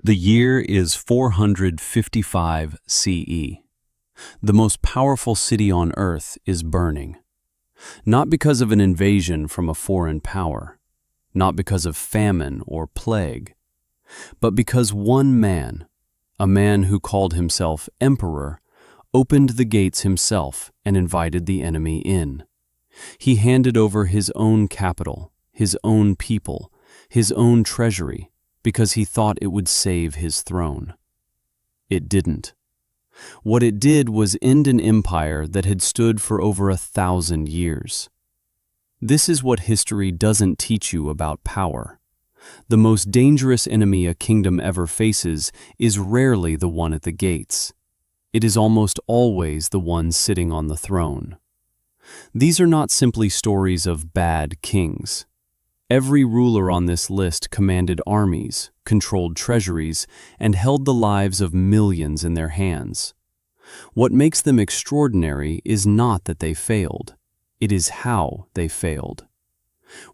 The year is 455 CE. The most powerful city on earth is burning. Not because of an invasion from a foreign power, not because of famine or plague, but because one man, a man who called himself emperor, opened the gates himself and invited the enemy in. He handed over his own capital, his own people, his own treasury, because he thought it would save his throne. It didn't. What it did was end an empire that had stood for over 1,000 years. This is what history doesn't teach you about power. The most dangerous enemy a kingdom ever faces is rarely the one at the gates. It is almost always the one sitting on the throne. These are not simply stories of bad kings. Every ruler on this list commanded armies, controlled treasuries, and held the lives of millions in their hands. What makes them extraordinary is not that they failed. It is how they failed.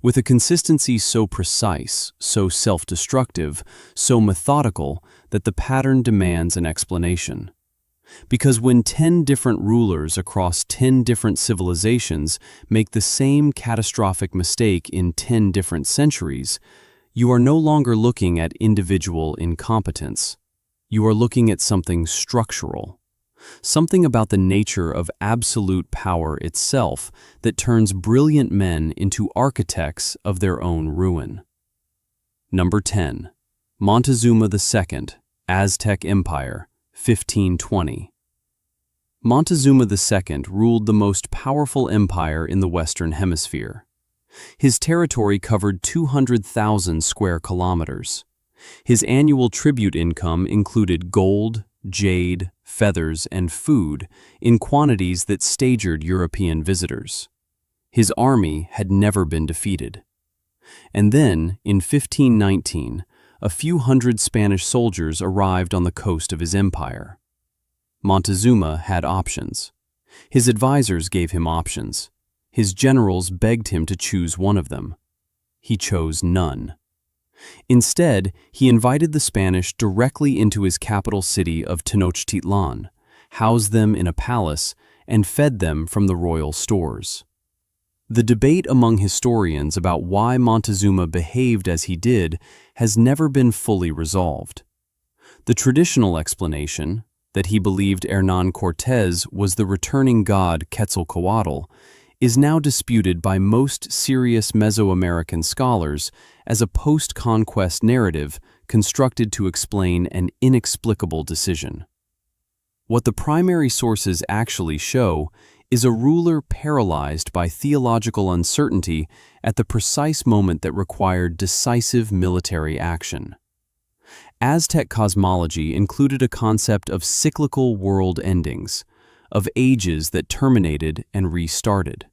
With a consistency so precise, so self-destructive, so methodical that the pattern demands an explanation. Because when 10 different rulers across 10 different civilizations make the same catastrophic mistake in 10 different centuries, you are no longer looking at individual incompetence. You are looking at something structural. Something about the nature of absolute power itself that turns brilliant men into architects of their own ruin. Number 10. Montezuma II, Aztec Empire, 1520. Montezuma II ruled the most powerful empire in the Western Hemisphere. His territory covered 200,000 square kilometers. His annual tribute income included gold, jade, feathers, and food in quantities that staggered European visitors. His army had never been defeated. And then, in 1519, a few hundred Spanish soldiers arrived on the coast of his empire. Montezuma had options. His advisors gave him options. His generals begged him to choose one of them. He chose none. Instead, he invited the Spanish directly into his capital city of Tenochtitlan, housed them in a palace, and fed them from the royal stores. The debate among historians about why Montezuma behaved as he did has never been fully resolved. The traditional explanation, that he believed Hernán Cortés was the returning god Quetzalcoatl, is now disputed by most serious Mesoamerican scholars as a post-conquest narrative constructed to explain an inexplicable decision. What the primary sources actually show is a ruler paralyzed by theological uncertainty at the precise moment that required decisive military action. Aztec cosmology included a concept of cyclical world endings, of ages that terminated and restarted.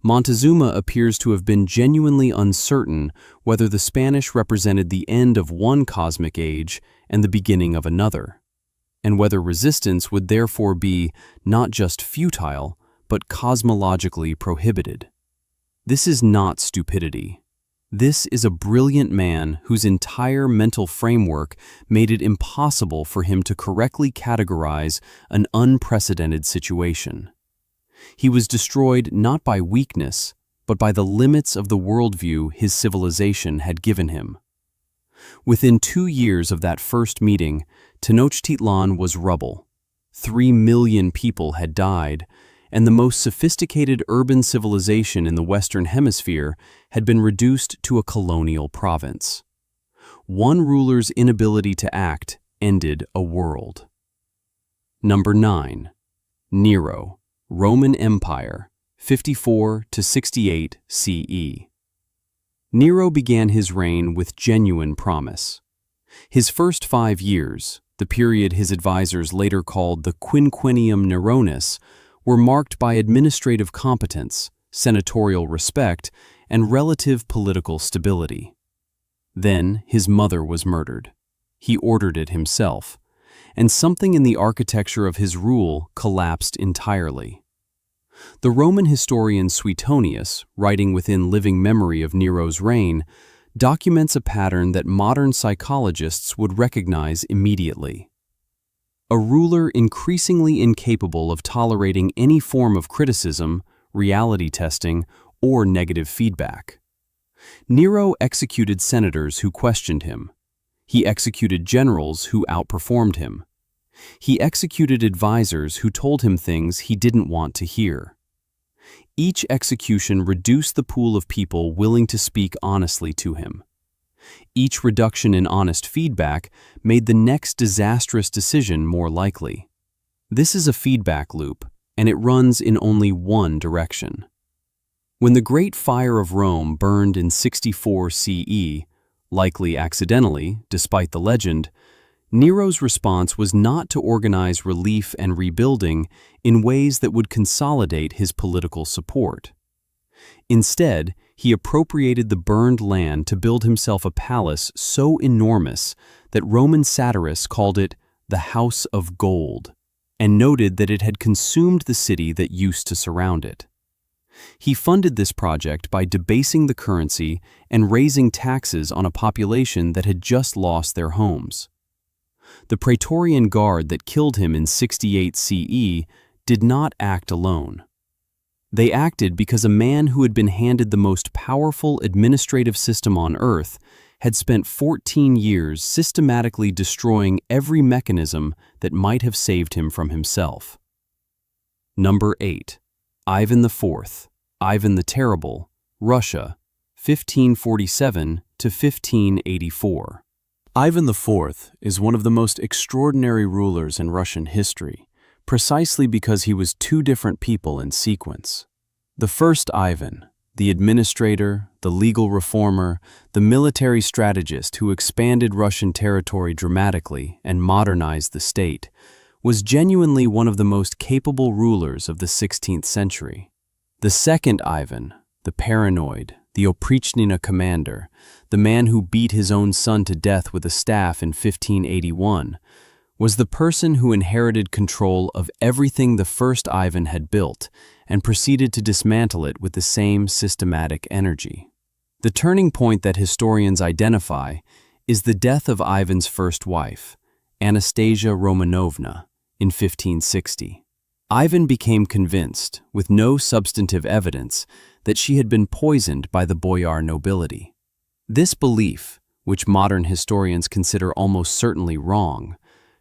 Montezuma appears to have been genuinely uncertain whether the Spanish represented the end of one cosmic age and the beginning of another, and whether resistance would therefore be not just futile, but cosmologically prohibited. This is not stupidity. This is a brilliant man whose entire mental framework made it impossible for him to correctly categorize an unprecedented situation. He was destroyed not by weakness, but by the limits of the worldview his civilization had given him. Within 2 years of that first meeting, Tenochtitlan was rubble. 3 million people had died, and the most sophisticated urban civilization in the Western Hemisphere had been reduced to a colonial province. One ruler's inability to act ended a world. Number 9. Nero, Roman Empire, 54 to 68 CE. Nero began his reign with genuine promise. His first 5 years, the period his advisors later called the Quinquennium Neronis, were marked by administrative competence, senatorial respect, and relative political stability. Then his mother was murdered. He ordered it himself, and something in the architecture of his rule collapsed entirely. The Roman historian Suetonius, writing within living memory of Nero's reign, documents a pattern that modern psychologists would recognize immediately. A ruler increasingly incapable of tolerating any form of criticism, reality testing, or negative feedback. Nero executed senators who questioned him. He executed generals who outperformed him. He executed advisors who told him things he didn't want to hear. Each execution reduced the pool of people willing to speak honestly to him. Each reduction in honest feedback made the next disastrous decision more likely. This is a feedback loop, and it runs in only one direction. When the Great Fire of Rome burned in 64 CE, likely accidentally, despite the legend, Nero's response was not to organize relief and rebuilding in ways that would consolidate his political support. Instead, he appropriated the burned land to build himself a palace so enormous that Roman satirists called it the House of Gold, and noted that it had consumed the city that used to surround it. He funded this project by debasing the currency and raising taxes on a population that had just lost their homes. The Praetorian Guard that killed him in 68 CE did not act alone. They acted because a man who had been handed the most powerful administrative system on Earth had spent 14 years systematically destroying every mechanism that might have saved him from himself. Number 8. Ivan IV, Ivan the Terrible, Russia, 1547 to 1584. Ivan IV is one of the most extraordinary rulers in Russian history, precisely because he was two different people in sequence. The first Ivan, the administrator, the legal reformer, the military strategist who expanded Russian territory dramatically and modernized the state, was genuinely one of the most capable rulers of the 16th century. The second Ivan, the paranoid, the Oprichnina commander, the man who beat his own son to death with a staff in 1581, was the person who inherited control of everything the first Ivan had built and proceeded to dismantle it with the same systematic energy. The turning point that historians identify is the death of Ivan's first wife, Anastasia Romanovna, in 1560. Ivan became convinced, with no substantive evidence, that she had been poisoned by the boyar nobility. This belief, which modern historians consider almost certainly wrong,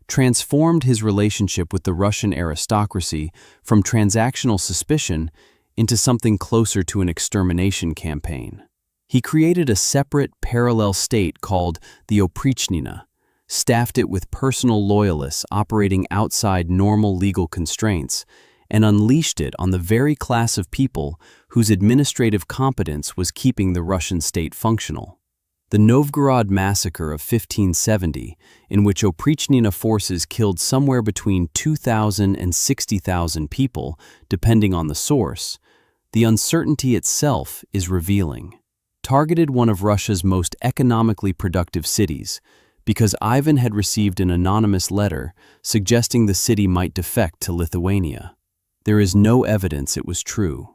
transformed his relationship with the Russian aristocracy from transactional suspicion into something closer to an extermination campaign. He created a separate, parallel state called the Oprichnina, staffed it with personal loyalists operating outside normal legal constraints, and unleashed it on the very class of people whose administrative competence was keeping the Russian state functional. The Novgorod massacre of 1570, in which Oprichnina forces killed somewhere between 2,000 and 60,000 people, depending on the source, the uncertainty itself is revealing. Targeted one of Russia's most economically productive cities, because Ivan had received an anonymous letter suggesting the city might defect to Lithuania. There is no evidence it was true.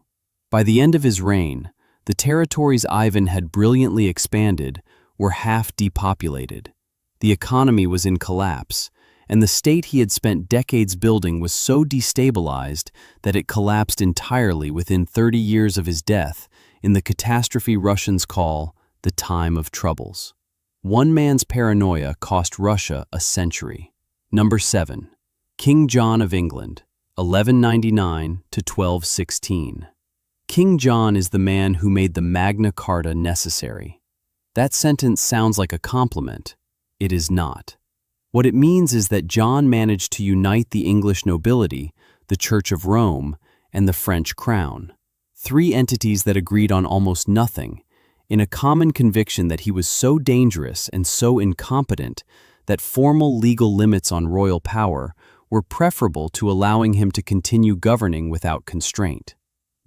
By the end of his reign, the territories Ivan had brilliantly expanded were half depopulated. The economy was in collapse, and the state he had spent decades building was so destabilized that it collapsed entirely within 30 years of his death in the catastrophe Russians call the Time of Troubles. One man's paranoia cost Russia a century. Number 7. King John of England, 1199 to 1216. King John is the man who made the Magna Carta necessary. That sentence sounds like a compliment. It is not. What it means is that John managed to unite the English nobility, the Church of Rome, and the French crown, three entities that agreed on almost nothing, in a common conviction that he was so dangerous and so incompetent that formal legal limits on royal power were preferable to allowing him to continue governing without constraint.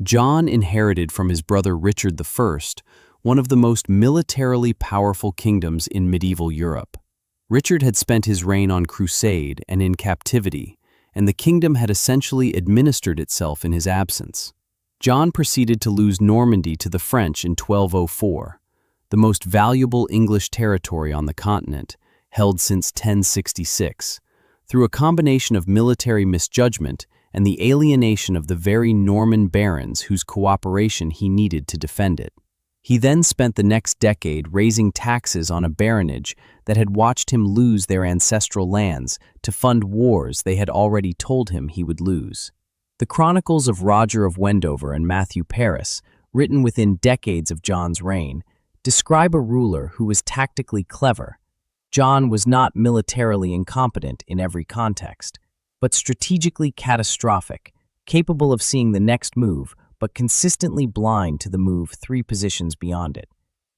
John inherited from his brother Richard I one of the most militarily powerful kingdoms in medieval Europe. Richard had spent his reign on crusade and in captivity, and the kingdom had essentially administered itself in his absence. John proceeded to lose Normandy to the French in 1204. the most valuable English territory on the continent, held since 1066, through a combination of military misjudgment and the alienation of the very Norman barons whose cooperation he needed to defend it. He then spent the next decade raising taxes on a baronage that had watched him lose their ancestral lands to fund wars they had already told him he would lose. The chronicles of Roger of Wendover and Matthew Paris, written within decades of John's reign, describe a ruler who was tactically clever. John was not militarily incompetent in every context, but strategically catastrophic, capable of seeing the next move, but consistently blind to the move 3 positions beyond it.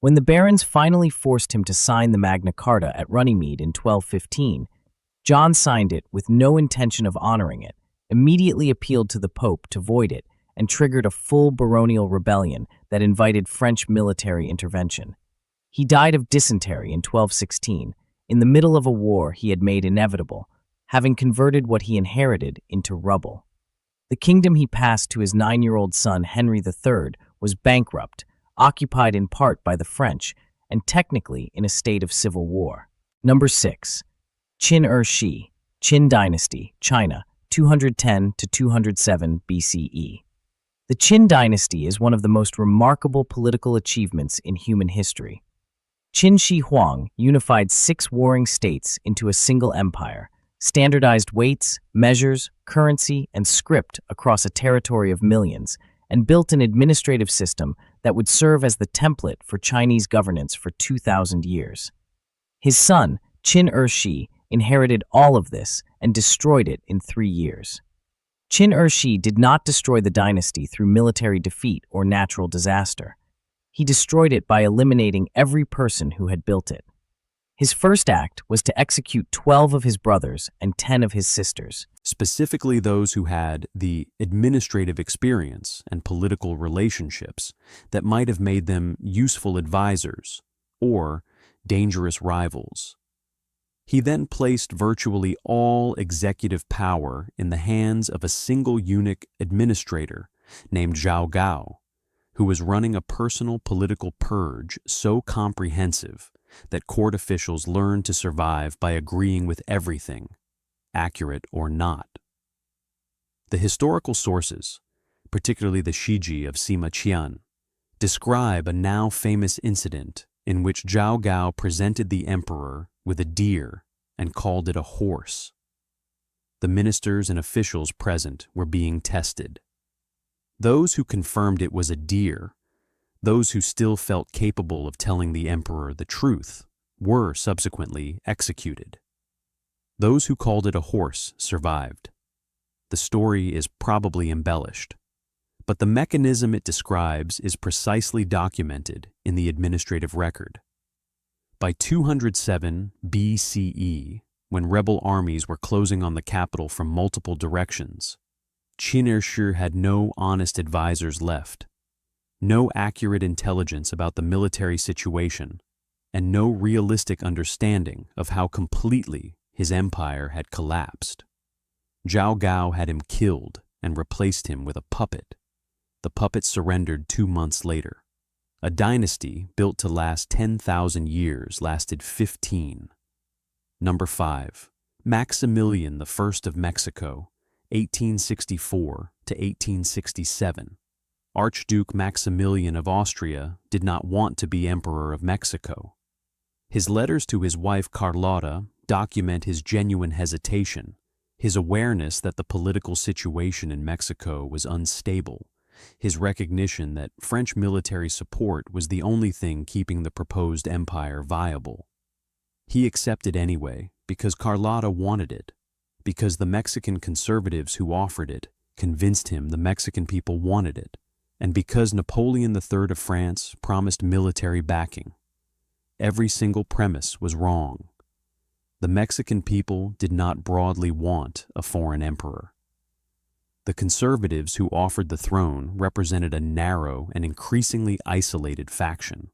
When the barons finally forced him to sign the Magna Carta at Runnymede in 1215, John signed it with no intention of honoring it, immediately appealed to the Pope to void it, and triggered a full baronial rebellion that invited French military intervention. He died of dysentery in 1216, in the middle of a war he had made inevitable, having converted what he inherited into rubble. The kingdom he passed to his 9-year-old son Henry III was bankrupt, occupied in part by the French, and technically in a state of civil war. Number 6. Qin Er Shi, Qin Dynasty, China, 210 to 207 BCE. The Qin dynasty is one of the most remarkable political achievements in human history. Qin Shi Huang unified 6 warring states into a single empire, standardized weights, measures, currency, and script across a territory of millions, and built an administrative system that would serve as the template for Chinese governance for 2,000 years. His son, Qin Er Shi, inherited all of this and destroyed it in 3 years. Qin Er Shi did not destroy the dynasty through military defeat or natural disaster. He destroyed it by eliminating every person who had built it. His first act was to execute 12 of his brothers and 10 of his sisters, specifically those who had the administrative experience and political relationships that might have made them useful advisors or dangerous rivals. He then placed virtually all executive power in the hands of a single eunuch administrator named Zhao Gao, who was running a personal political purge so comprehensive that court officials learned to survive by agreeing with everything, accurate or not. The historical sources, particularly the Shiji of Sima Qian, describe a now famous incident in which Zhao Gao presented the emperor with a deer and called it a horse. The ministers and officials present were being tested. Those who confirmed it was a deer, those who still felt capable of telling the emperor the truth, were subsequently executed. Those who called it a horse survived. The story is probably embellished, but the mechanism it describes is precisely documented in the administrative record. By 207 BCE, when rebel armies were closing on the capital from multiple directions, Qin Er Shi had no honest advisors left, no accurate intelligence about the military situation, and no realistic understanding of how completely his empire had collapsed. Zhao Gao had him killed and replaced him with a puppet. The puppet surrendered 2 months later. A dynasty built to last 10,000 years lasted 15. Number 5. Maximilian I of Mexico, 1864 to 1867. Archduke Maximilian of Austria did not want to be Emperor of Mexico. His letters to his wife Carlotta document his genuine hesitation, his awareness that the political situation in Mexico was unstable, his recognition that French military support was the only thing keeping the proposed empire viable. He accepted anyway because Carlotta wanted it, because the Mexican conservatives who offered it convinced him the Mexican people wanted it, and because Napoleon III of France promised military backing. Every single premise was wrong. The Mexican people did not broadly want a foreign emperor. The conservatives who offered the throne represented a narrow and increasingly isolated faction.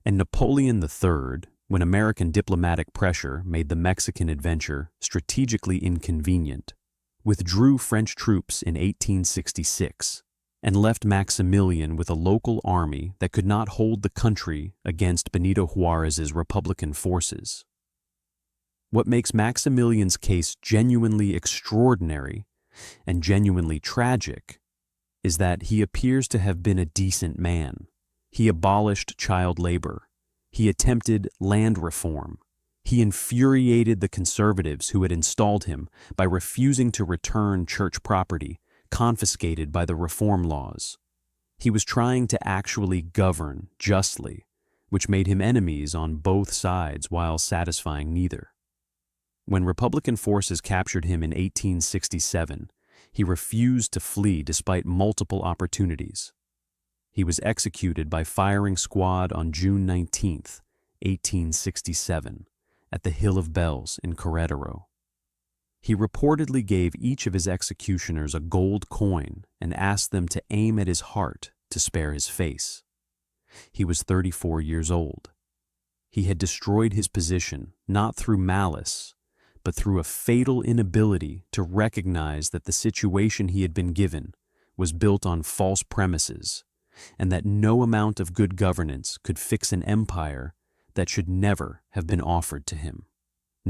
And Napoleon III, when American diplomatic pressure made the Mexican adventure strategically inconvenient, withdrew French troops in 1866, and left Maximilian with a local army that could not hold the country against Benito Juárez's Republican forces. What makes Maximilian's case genuinely extraordinary and genuinely tragic is that he appears to have been a decent man. He abolished child labor. He attempted land reform. He infuriated the conservatives who had installed him by refusing to return church property confiscated by the reform laws. He was trying to actually govern justly, which made him enemies on both sides while satisfying neither. When Republican forces captured him in 1867, he refused to flee despite multiple opportunities. He was executed by firing squad on June 19, 1867, at the Hill of Bells in Querétaro. He reportedly gave each of his executioners a gold coin and asked them to aim at his heart to spare his face. He was 34 years old. He had destroyed his position not through malice, but through a fatal inability to recognize that the situation he had been given was built on false premises, and that no amount of good governance could fix an empire that should never have been offered to him.